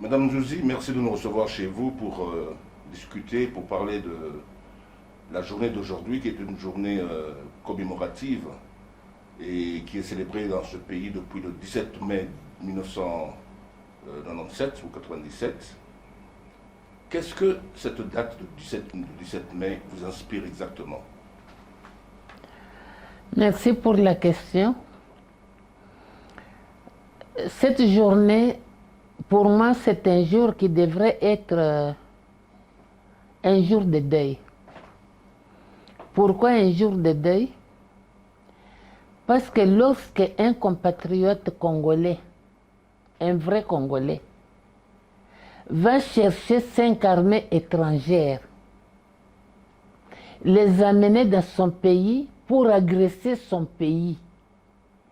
Madame Zouzi, merci de nous recevoir chez vous pour discuter, pour parler de la journée d'aujourd'hui, qui est une journée commémorative et qui est célébrée dans ce pays depuis le 17 mai 1997 ou 97. Qu'est-ce que cette date du 17 mai vous inspire exactement? Merci pour la question. Cette journée, pour moi, c'est un jour qui devrait être un jour de deuil. Pourquoi un jour de deuil? Parce que lorsque un compatriote congolais, un vrai Congolais, va chercher 5 armées étrangères, les amener dans son pays pour agresser son pays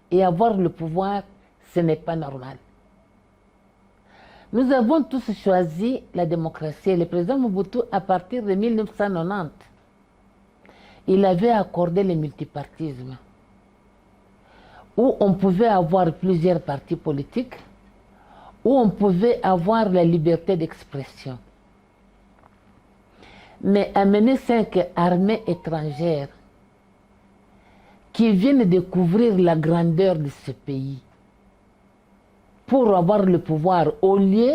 et avoir le pouvoir, ce n'est pas normal. Nous avons tous choisi la démocratie. Le président Mobutu, à partir de 1990, il avait accordé le multipartisme, où on pouvait avoir plusieurs partis politiques, où on pouvait avoir la liberté d'expression. Mais amener 5 armées étrangères qui viennent découvrir la grandeur de ce pays pour avoir le pouvoir, au lieu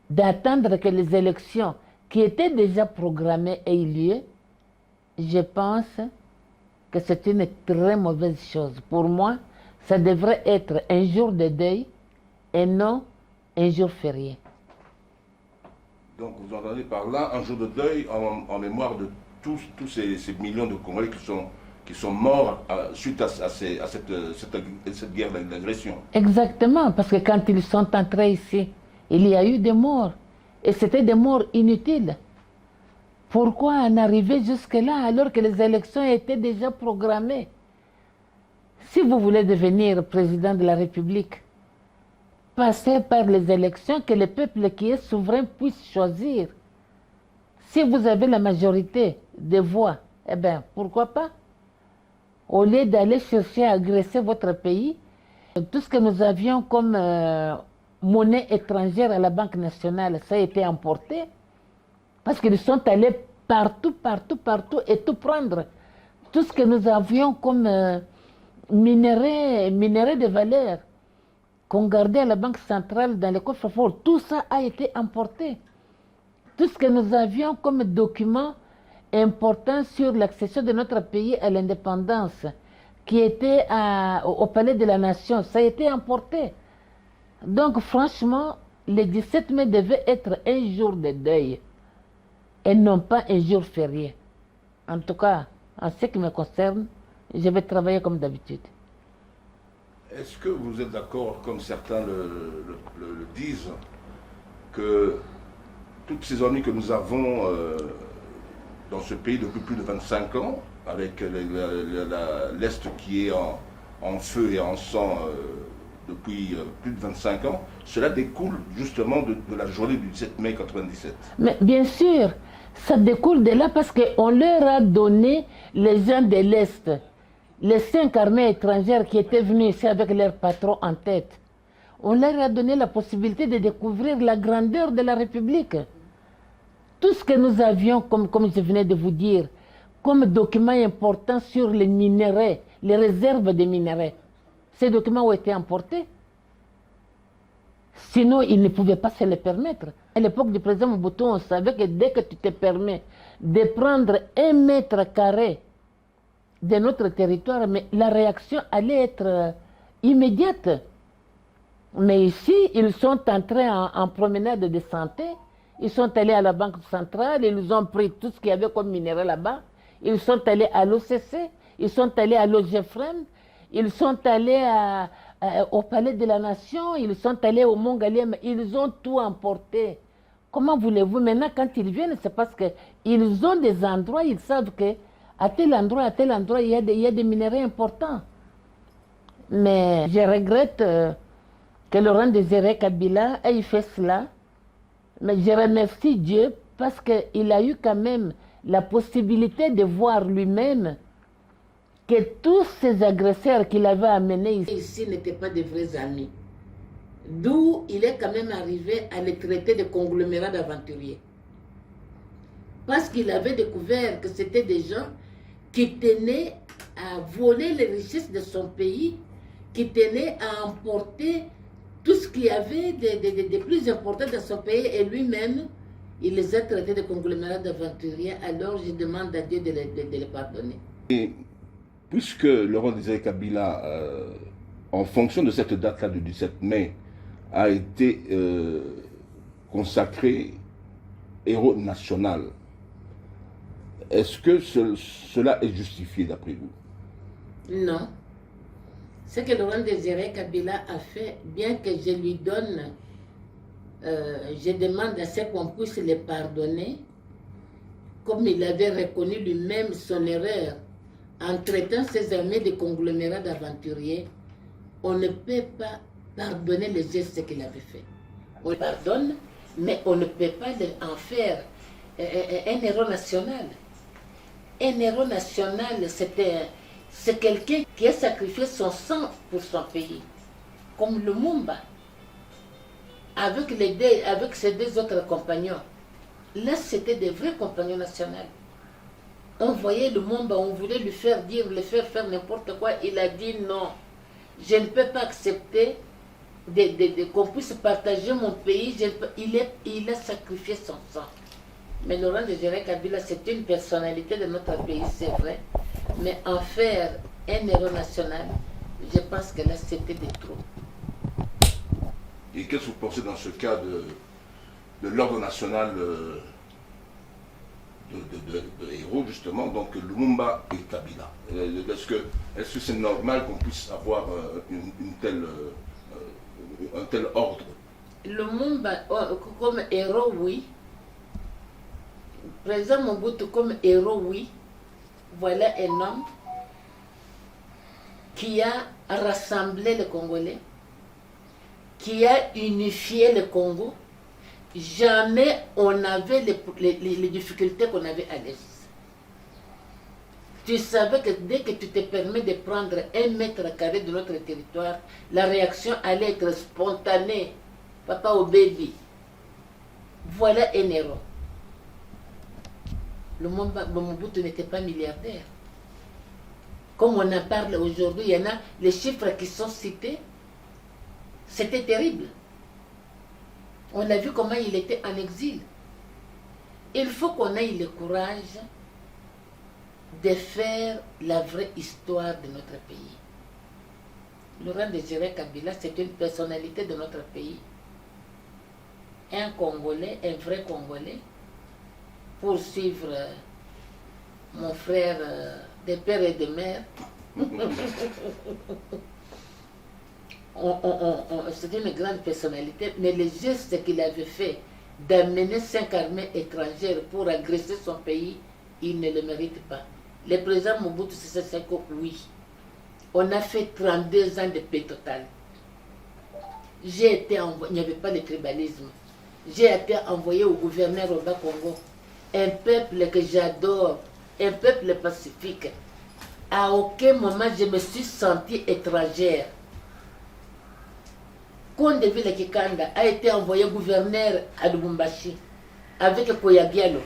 d'attendre que les élections qui étaient déjà programmées aient lieu, je pense que c'est une très mauvaise chose. Pour moi, ça devrait être un jour de deuil et non un jour férié. Donc vous entendez par là un jour de deuil en mémoire de tous ces millions de Congolais qui sont morts suite à cette guerre d'agression. Exactement, parce que quand ils sont entrés ici, il y a eu des morts. Et c'était des morts inutiles. Pourquoi en arriver jusque-là alors que les élections étaient déjà programmées? Si vous voulez devenir président de la République, passez par les élections, que le peuple qui est souverain puisse choisir. Si vous avez la majorité des voix, eh bien, pourquoi pas? Au lieu d'aller chercher à agresser votre pays, tout ce que nous avions comme monnaie étrangère à la Banque nationale, ça a été emporté. Parce qu'ils sont allés partout et tout prendre. Tout ce que nous avions comme minerais de valeur qu'on gardait à la Banque centrale dans les coffres forts, tout ça a été emporté. Tout ce que nous avions comme documents importants sur l'accession de notre pays à l'indépendance, qui était au Palais de la Nation, ça a été emporté. Donc franchement, le 17 mai devait être un jour de deuil et non pas un jour férié. En tout cas, en ce qui me concerne, je vais travailler comme d'habitude. Est-ce que vous êtes d'accord, comme certains le disent, que toutes ces années que nous avons dans ce pays depuis plus de 25 ans, avec l'Est qui est en feu et en sang depuis plus de 25 ans, cela découle justement de la journée du 17 mai 97. Mais bien sûr, ça découle de là parce qu'on leur a donné les gens de l'Est, les 5 armées étrangères qui étaient venues ici avec leur patron en tête. On leur a donné la possibilité de découvrir la grandeur de la République. Tout ce que nous avions, comme je venais de vous dire, comme documents importants sur les minéraux, les réserves de minéraux, ces documents ont été emportés. Sinon, ils ne pouvaient pas se les permettre. À l'époque du président Mobutu, on savait que dès que tu te permets de prendre 1 mètre carré de notre territoire, mais la réaction allait être immédiate. Mais ici, ils sont entrés en promenade de santé. Ils sont allés à la Banque centrale, ils ont pris tout ce qu'il y avait comme minerai là-bas. Ils sont allés à l'OCC, ils sont allés à l'OGFREM, ils sont allés au Palais de la Nation, ils sont allés au Mont Galiem, ils ont tout emporté. Comment voulez-vous? Maintenant, quand ils viennent, c'est parce qu'ils ont des endroits, ils savent qu'à tel endroit, il y a des minéraux importants. Mais je regrette que Laurent Désiré Kabila ait fait cela. Mais je remercie Dieu parce qu'il a eu quand même la possibilité de voir lui-même que tous ces agresseurs qu'il avait amenés ici n'étaient pas de vrais amis. d'où il est quand même arrivé à les traiter de conglomérats d'aventuriers. Parce qu'il avait découvert que c'était des gens qui tenaient à voler les richesses de son pays, qui tenaient à emporter tout ce qu'il y avait de plus important dans son pays, et lui-même, il les a traités de conglomérats d'aventuriers. Alors je demande à Dieu de les pardonner. Et puisque Laurent Désiré Kabila, en fonction de cette date-là du 17 mai, a été consacré héros national, est-ce que cela est justifié d'après vous? Non. Ce que Laurent Désiré Kabila a fait, bien que je lui donne, je demande à ce qu'on puisse le pardonner, comme il avait reconnu lui-même son erreur en traitant ses armées de conglomérats d'aventuriers, on ne peut pas pardonner les gestes qu'il avait fait. On pardonne, mais on ne peut pas en faire un héros national. Un héros national, c'est quelqu'un qui a sacrifié son sang pour son pays, comme Lumumba, avec ses deux autres compagnons. Là, c'était des vrais compagnons nationaux. On voyait Lumumba, on voulait lui faire faire n'importe quoi. Il a dit non, je ne peux pas accepter qu'on puisse partager mon pays. Il a sacrifié son sang. Mais Laurent Désiré Kabila, c'est une personnalité de notre pays, c'est vrai. Mais en faire un héros national, je pense que là, c'était de trop. Et qu'est-ce que vous pensez dans ce cas de l'ordre national de héros, justement, donc Lumumba et Kabila? Est-ce que c'est normal qu'on puisse avoir un tel ordre? Lumumba, comme héros, oui. Président Mobutu, comme héros, oui. Voilà un homme qui a rassemblé les Congolais, qui a unifié le Congo. Jamais on avait les difficultés qu'on avait à l'Est. Tu savais que dès que tu te permets de prendre 1 m² de notre territoire, la réaction allait être spontanée. Papa au baby. Voilà un héros. Le Mobutu n'était pas milliardaire. Comme on en parle aujourd'hui, il y en a les chiffres qui sont cités. C'était terrible. On a vu comment il était en exil. Il faut qu'on ait le courage de faire la vraie histoire de notre pays. Laurent Désiré Kabila, c'est une personnalité de notre pays. Un Congolais, un vrai Congolais, pour suivre mon frère de père et de mère. C'était une grande personnalité, mais les gestes qu'il avait fait d'amener 5 armées étrangères pour agresser son pays, il ne le mérite pas. Le président Mobutu Sese Seko, oui. On a fait 32 ans de paix totale. J'ai été envoyé, il n'y avait pas le tribalisme. J'ai été envoyé au gouverneur au Bas-Congo, un peuple que j'adore, un peuple pacifique. À aucun moment je me suis sentie étrangère. Kondeville Kikanda a été envoyé gouverneur à Lubumbashi avec Koyabialo.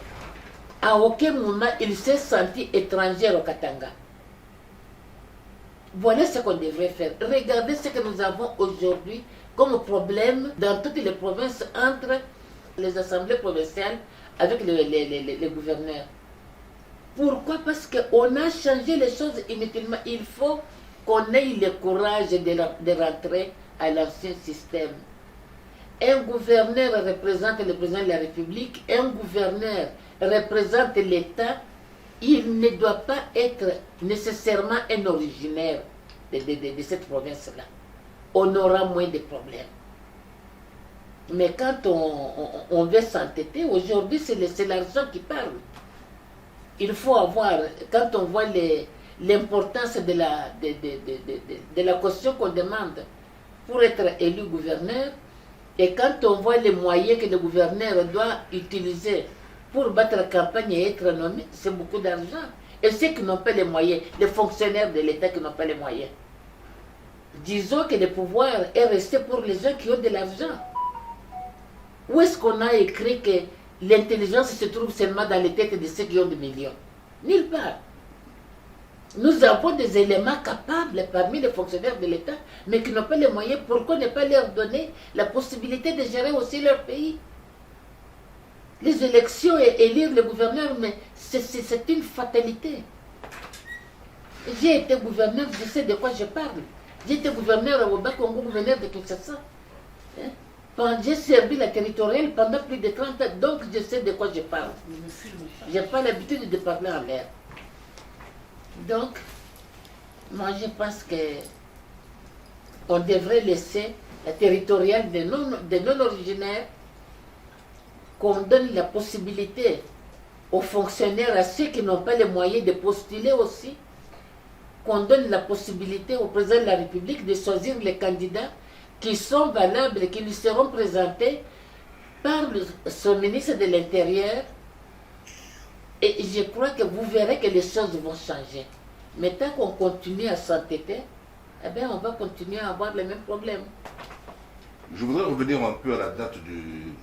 À aucun moment il s'est senti étranger au Katanga. Voilà ce qu'on devrait faire. Regardez ce que nous avons aujourd'hui comme problème dans toutes les provinces entre les assemblées provinciales avec les gouverneurs. Pourquoi? Parce qu'on a changé les choses inutilement. Il faut qu'on ait le courage de rentrer à l'ancien système. Un gouverneur représente le président de la République, un gouverneur représente l'État. Il ne doit pas être nécessairement un originaire de cette province-là. On aura moins de problèmes. Mais quand on veut s'entêter, aujourd'hui c'est l'argent qui parle. Il faut avoir, quand on voit l'importance de la caution qu'on demande pour être élu gouverneur, et quand on voit les moyens que le gouverneur doit utiliser pour battre la campagne et être nommé, c'est beaucoup d'argent. Et ceux qui n'ont pas les moyens, les fonctionnaires de l'État qui n'ont pas les moyens. disons que le pouvoir est resté pour les gens qui ont de l'argent. Où est-ce qu'on a écrit que l'intelligence se trouve seulement dans les têtes de ceux qui ont des millions? Nulle part. Nous avons des éléments capables parmi les fonctionnaires de l'État, mais qui n'ont pas les moyens. Pourquoi ne pas leur donner la possibilité de gérer aussi leur pays? Les élections et élire le gouverneur, mais c'est une fatalité. J'ai été gouverneur, je sais de quoi je parle. J'ai été gouverneur au Bas-Congo, gouverneur de Kinshasa. J'ai servi la territoriale pendant plus de 30 ans, donc je sais de quoi je parle. Je n'ai pas l'habitude de parler en l'air. Donc, moi je pense qu'on devrait laisser la territoriale des non-originaires, qu'on donne la possibilité aux fonctionnaires, à ceux qui n'ont pas les moyens de postuler aussi, qu'on donne la possibilité au président de la République de choisir les candidats qui sont valables et qui lui seront présentés par son ministre de l'Intérieur. Et je crois que vous verrez que les choses vont changer. Mais tant qu'on continue à s'entêter, eh bien, on va continuer à avoir les mêmes problèmes. Je voudrais revenir un peu à la date du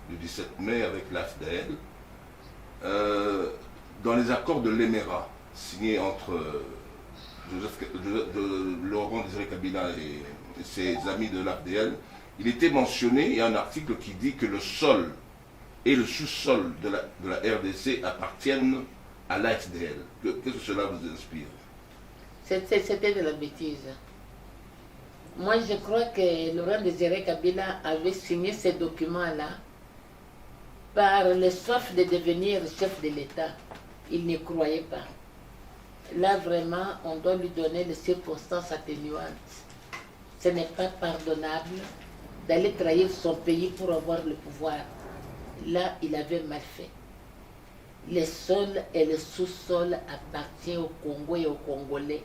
17 mai avec l'AFDL. Dans les accords de l'Éméra, signés entre Laurent Désiré Kabila et ses amis de l'AFDL, il était mentionné, il y a un article qui dit que le sol et le sous-sol de la RDC appartiennent à l'AFDL. Qu'est-ce que cela vous inspire? C'était de la bêtise. Moi, je crois que Laurent Désiré Kabila avait signé ces documents-là par le soif de devenir chef de l'État. Il n'y croyait pas. Là, vraiment, on doit lui donner les circonstances atténuantes. Ce n'est pas pardonnable d'aller trahir son pays pour avoir le pouvoir. Là, il avait mal fait. Les sols et le sous-sol appartiennent au Congo et aux Congolais.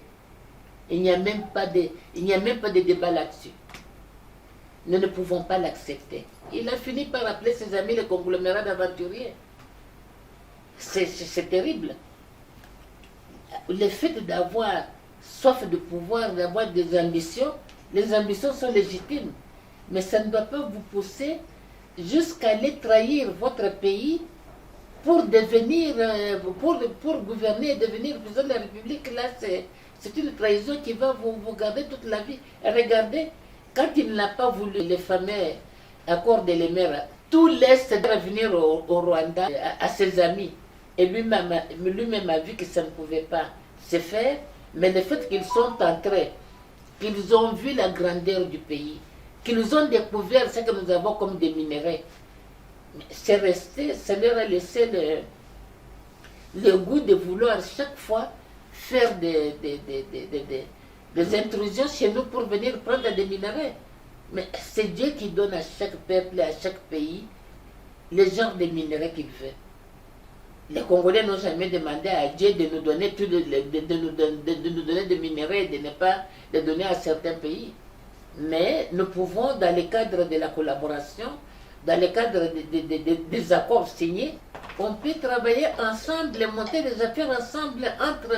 Il n'y a même pas de débat là-dessus. Nous ne pouvons pas l'accepter. Il a fini par appeler ses amis les conglomérats d'aventuriers. C'est terrible. Le fait d'avoir soif de pouvoir, d'avoir des ambitions, les ambitions sont légitimes. Mais ça ne doit pas vous pousser jusqu'à aller trahir votre pays pour devenir, pour gouverner et devenir président de la République. Là, c'est une trahison qui va vous garder toute la vie. Regardez, quand il n'a pas voulu les fameux accords de l'Éméra, tout l'Est devrait venir au Rwanda à ses amis. Et lui-même a vu que ça ne pouvait pas se faire. Mais le fait qu'ils sont entrés, qu'ils ont vu la grandeur du pays, qu'ils ont découvert ce que nous avons comme des minéraux, c'est resté, ça leur a laissé le goût de vouloir chaque fois faire des intrusions chez nous pour venir prendre des minéraux. Mais c'est Dieu qui donne à chaque peuple et à chaque pays les genres de minéraux qu'il veut. Les Congolais n'ont jamais demandé à Dieu de nous donner de nous donner des minéraux et de ne pas les donner à certains pays. Mais nous pouvons, dans le cadre de la collaboration, dans le cadre des accords signés, on peut travailler ensemble, monter des affaires ensemble entre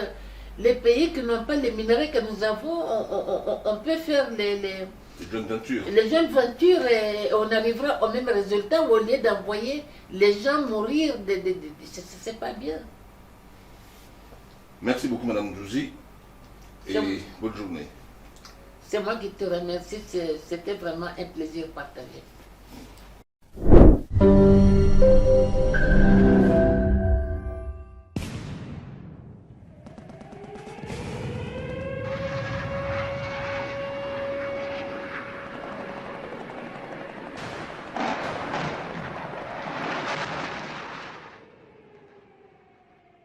les pays qui n'ont pas les minéraux que nous avons. On peut faire les joint ventures et on arrivera au même résultat au lieu d'envoyer les gens mourir. C'est pas bien. Merci beaucoup, Madame Douzi, et bonne journée. C'est moi qui te remercie. C'était vraiment un plaisir partagé.